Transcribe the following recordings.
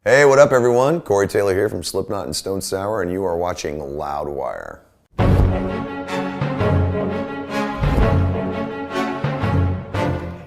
Hey, what up everyone? Corey Taylor here from Slipknot and Stone Sour, and you are watching Loudwire.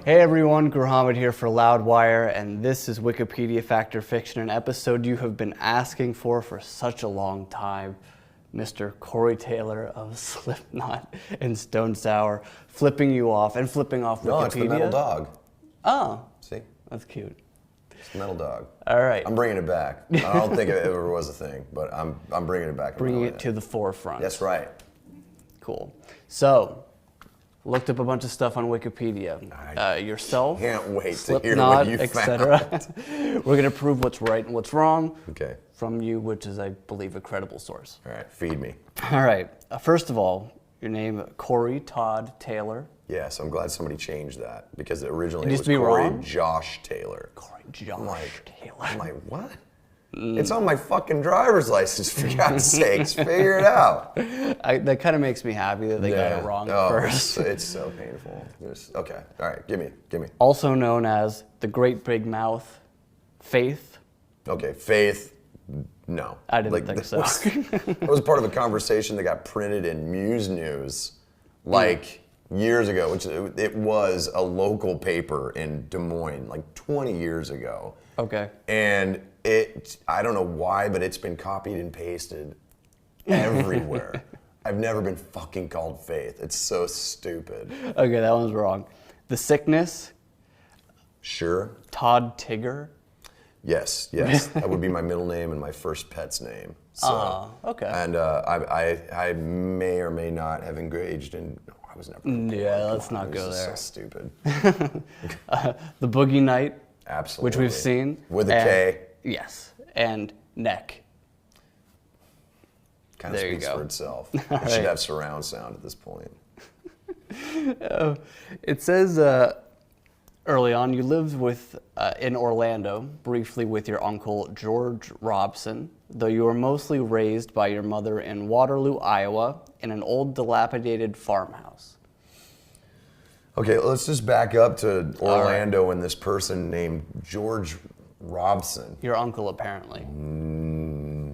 Hey everyone, Gurhamid here for Loudwire, and this is Wikipedia Fact or Fiction, an episode you have been asking for such a long time. Mr. Corey Taylor of Slipknot and Stone Sour, flipping you off and flipping off Wikipedia. No, it's the metal dog. Oh. See? That's cute. It's the metal dog. All right. I'm bringing it back. I don't think it ever was a thing, but I'm bringing it back. Bringing it to the forefront. That's right. Cool. So, looked up a bunch of stuff on Wikipedia. Yourself, Can't wait Slipknot, to hear what you etc. found. We're gonna prove what's right and what's wrong. Okay. From you, which is, I believe, a credible source. All right, feed me. All right. First of all, your name, Corey Todd Taylor. Yes, I'm glad somebody changed that because originally it used was to be Corey wrong? Josh Taylor. Corey Josh Taylor. I'm like, what? It's on my fucking driver's license, for God's sakes. Figure it out. That kind of makes me happy that they got it wrong at first. It's so painful. Okay, all right, give me. Also known as the Great Big Mouth, Faith. Okay, Faith, no. I didn't think so. That was part of a conversation that got printed in Muse News, like years ago, which it was a local paper in Des Moines, like 20 years ago. Okay. And I don't know why, but it's been copied and pasted everywhere. I've never been fucking called Faith. It's so stupid. Okay, that one's wrong. The Sickness. Sure. Todd Tigger. Yes. That would be my middle name and my first pet's name. So, okay. And I may or may not have engaged in. I was never. Yeah, let's not go there. So stupid. The Boogie Night. Absolutely. Which we've seen. With a K. Yes. And Neck. Kind of speaks for itself. It Right. should have surround sound at this point. It says early on you lived in Orlando briefly with your uncle George Robson, though you were mostly raised by your mother in Waterloo, Iowa, in an old dilapidated farmhouse. Okay, let's just back up to Orlando and this person named George Robson. Your uncle, apparently.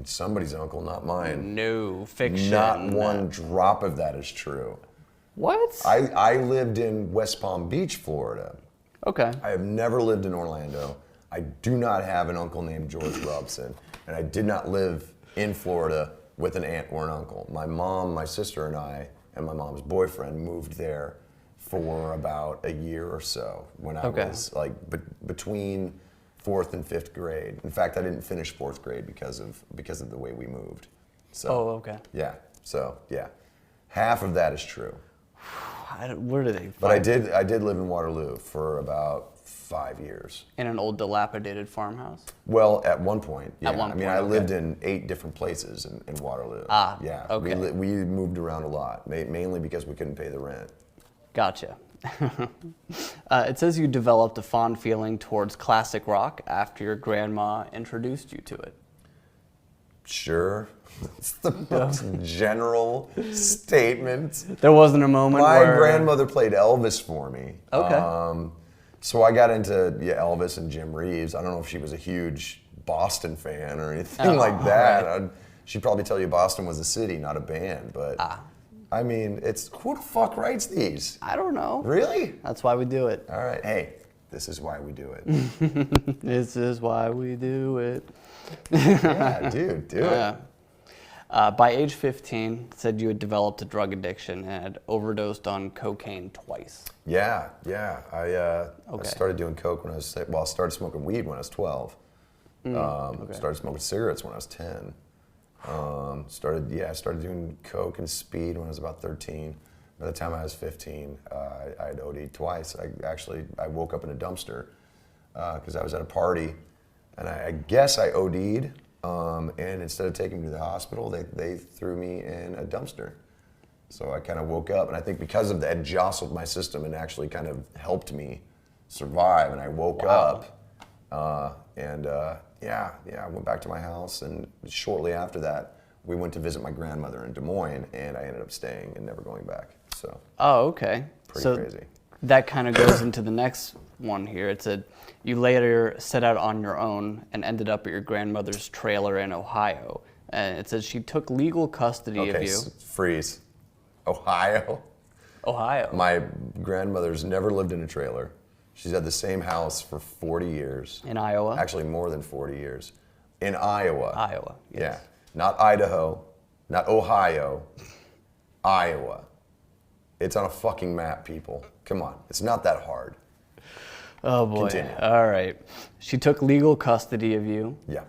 Somebody's uncle, not mine. No, fiction. Not one drop of that is true. What? I lived in West Palm Beach, Florida. Okay. I have never lived in Orlando. I do not have an uncle named George Robson. And I did not live in Florida with an aunt or an uncle. My mom, my sister, and I, and my mom's boyfriend moved there for about a year or so when I was like between 4th and 5th grade. In fact, I didn't finish 4th grade because of the way we moved. So, okay. Yeah. So yeah, half of that is true. Where do they? But I did live in Waterloo for about 5 years. In an old dilapidated farmhouse? Well, at one point, yeah. At one point, I lived in 8 different places in Waterloo. Yeah. Okay. We moved around a lot, mainly because we couldn't pay the rent. Gotcha. It says you developed a fond feeling towards classic rock after your grandma introduced you to it. Sure. That's the most general statement. There wasn't a moment My where... grandmother played Elvis for me. Okay. So I got into Elvis and Jim Reeves. I don't know if she was a huge Boston fan or anything like that. Right. She'd probably tell you Boston was a city, not a band. But I mean, who the fuck writes these? I don't know. Really? That's why we do it. All right. Hey, this is why we do it. This is why we do it. Yeah, dude, do it. By age 15, it said you had developed a drug addiction and had overdosed on cocaine twice. Yeah. I started doing coke when I was, I started smoking weed when I was 12. Started smoking cigarettes when I was 10. Started doing coke and speed when I was about 13. By the time I was 15, I had OD'd twice. I woke up in a dumpster because I was at a party, and I guess I OD'd. And instead of taking me to the hospital, they threw me in a dumpster. So I kind of woke up, and I think because of that, it jostled my system and actually kind of helped me survive. And I woke up, I went back to my house, and shortly after that, we went to visit my grandmother in Des Moines, and I ended up staying and never going back. So. Oh, okay. Pretty crazy. That kind of goes into the next one here. It said, you later set out on your own and ended up at your grandmother's trailer in Ohio. And it says she took legal custody of you. Freeze. Ohio? Ohio. My grandmother's never lived in a trailer. She's had the same house for 40 years. In Iowa? Actually, more than 40 years. In Iowa. Iowa, yes. Yeah. Not Idaho, not Ohio, Iowa. It's on a fucking map, people. Come on. It's not that hard. Oh, boy. Continue. All right. She took legal custody of you. Yeah.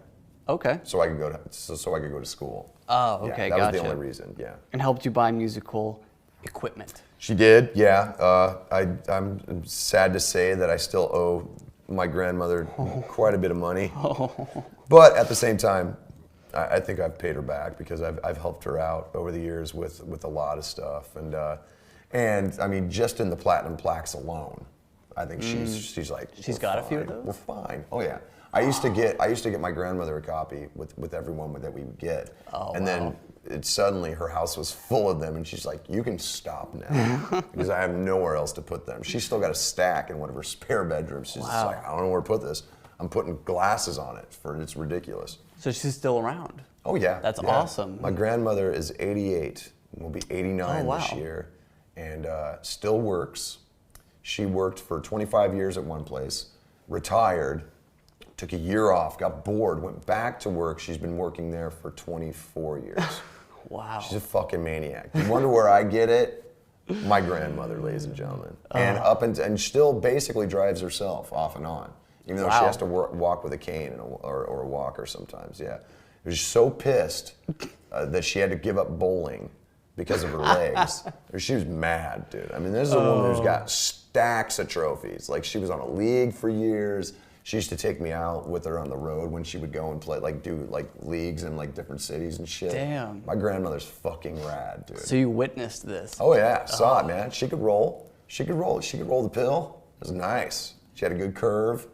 Okay. So I could go to school. Oh, okay, yeah, that was gotcha. the only reason, yeah. And helped you buy musical equipment. She did, yeah. I'm sad to say that I still owe my grandmother quite a bit of money. But at the same time, I think I've paid her back because I've helped her out over the years with a lot of stuff. And I mean, just in the platinum plaques alone, I think she's like, She's got a few of those? We're fine. Oh yeah. I used to get my grandmother a copy with everyone that we would get. Oh, and then suddenly her house was full of them, and she's like, you can stop now because I have nowhere else to put them. She's still got a stack in one of her spare bedrooms. She's just like, I don't know where to put this. I'm putting glasses on it it's ridiculous. So she's still around. Oh yeah. That's yeah. awesome. My grandmother is 88, will be 89 this year, and still works. She worked for 25 years at one place, retired, took a year off, got bored, went back to work. She's been working there for 24 years. Wow. She's a fucking maniac. You wonder where I get it? My grandmother, ladies and gentlemen. And still basically drives herself off and on, even though she has to walk with a cane or a walker sometimes, yeah. She was so pissed that she had to give up bowling because of her legs. She was mad, dude. I mean, this is a woman who's got stacks of trophies. Like, she was on a league for years. She used to take me out with her on the road when she would go and play, do leagues in different cities and shit. Damn. My grandmother's fucking rad, dude. So you witnessed this. Oh yeah, saw it, man. She could roll. She could roll the pill. It was nice. She had a good curve.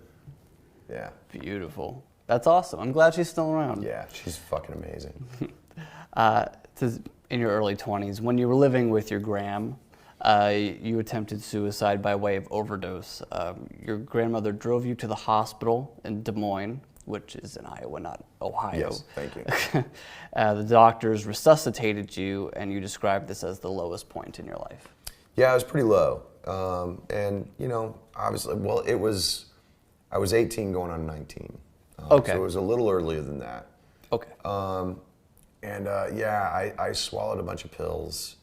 Yeah. Beautiful. That's awesome. I'm glad she's still around. Yeah, she's fucking amazing. It says in your early 20s, when you were living with your gram, you attempted suicide by way of overdose. Your grandmother drove you to the hospital in Des Moines, which is in Iowa, not Ohio. Yes, thank you. The doctors resuscitated you, and you described this as the lowest point in your life. Yeah, it was pretty low. And, obviously, I was 18 going on 19. Okay. So it was a little earlier than that. Okay. I swallowed a bunch of pills.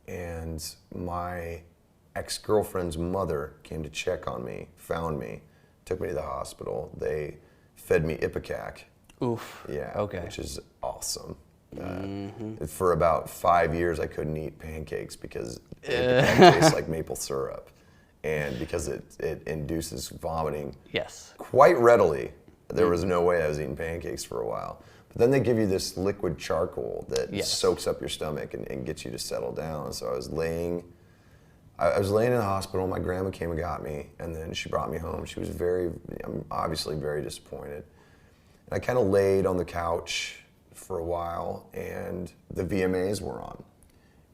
And my ex-girlfriend's mother came to check on me, found me, took me to the hospital. They fed me Ipecac. Oof. Yeah. Okay. Which is awesome. For about 5 years, I couldn't eat pancakes because Ipecac tastes like maple syrup, and because it induces vomiting. Yes. Quite readily. There was no way I was eating pancakes for a while. But then they give you this liquid charcoal that soaks up your stomach and gets you to settle down. So I was laying in the hospital. My grandma came and got me, and then she brought me home. She was obviously very disappointed. And I kind of laid on the couch for a while, and the VMAs were on.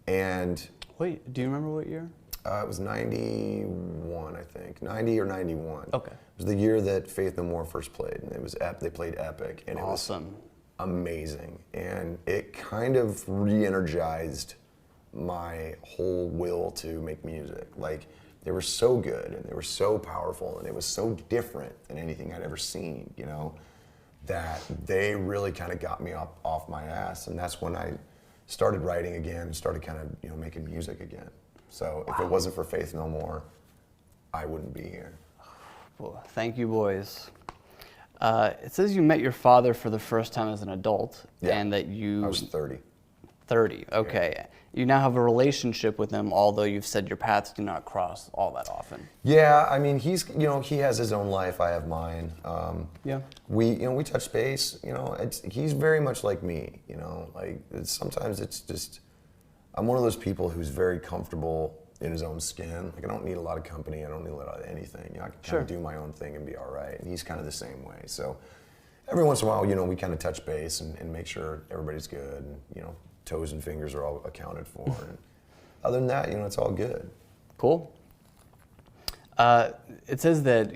And wait, do you remember what year? It was 91, I think, 90 or 91. Okay. It was the year that Faith No More first played, and they played Epic, and awesome. It was amazing, and it kind of re-energized my whole will to make music. They were so good, and they were so powerful, and it was so different than anything I'd ever seen, that they really kind of got me off my ass, and that's when I started writing again, and started kind of making music again. So if it wasn't for Faith No More, I wouldn't be here. Well, thank you, boys. It says you met your father for the first time as an adult, and that I was 30. 30, okay. Yeah. You now have a relationship with him, although you've said your paths do not cross all that often. Yeah, I mean, he has his own life, I have mine. We touch base, he's very much like me, sometimes it's just, I'm one of those people who's very comfortable in his own skin. I don't need a lot of company. I don't need a lot of anything. I can kind of do my own thing and be all right. And he's kind of the same way. So every once in a while, we kind of touch base and make sure everybody's good. And, toes and fingers are all accounted for. And other than that, it's all good. Cool. It says that,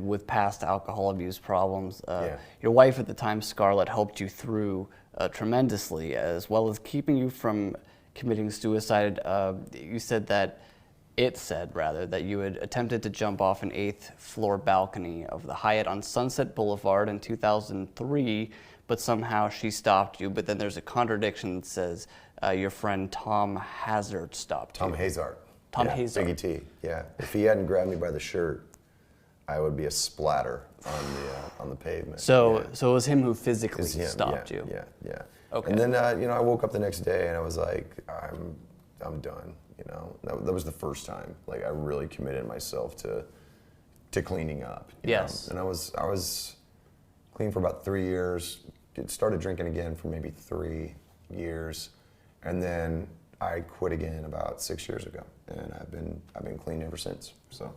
with past alcohol abuse problems, Yeah. your wife at the time, Scarlett, helped you through tremendously, as well as keeping you from committing suicide. It said that you had attempted to jump off an 8th floor balcony of the Hyatt on Sunset Boulevard in 2003, but somehow she stopped you. But then there's a contradiction that says your friend Tom Hazard stopped Tom you. Hazard. Tom Yeah, Hazard. Biggie T. Yeah. If he hadn't grabbed me by the shirt, I would be a splatter on the pavement. So, Yeah. So it was him who physically It's him, stopped yeah, you. Yeah. Okay. And then I woke up the next day and I was like, I'm done. That was the first time like I really committed myself to cleaning up. Yes. And I was clean for about 3 years. Started drinking again for maybe 3 years, and then I quit again about 6 years ago, and I've been clean ever since. So.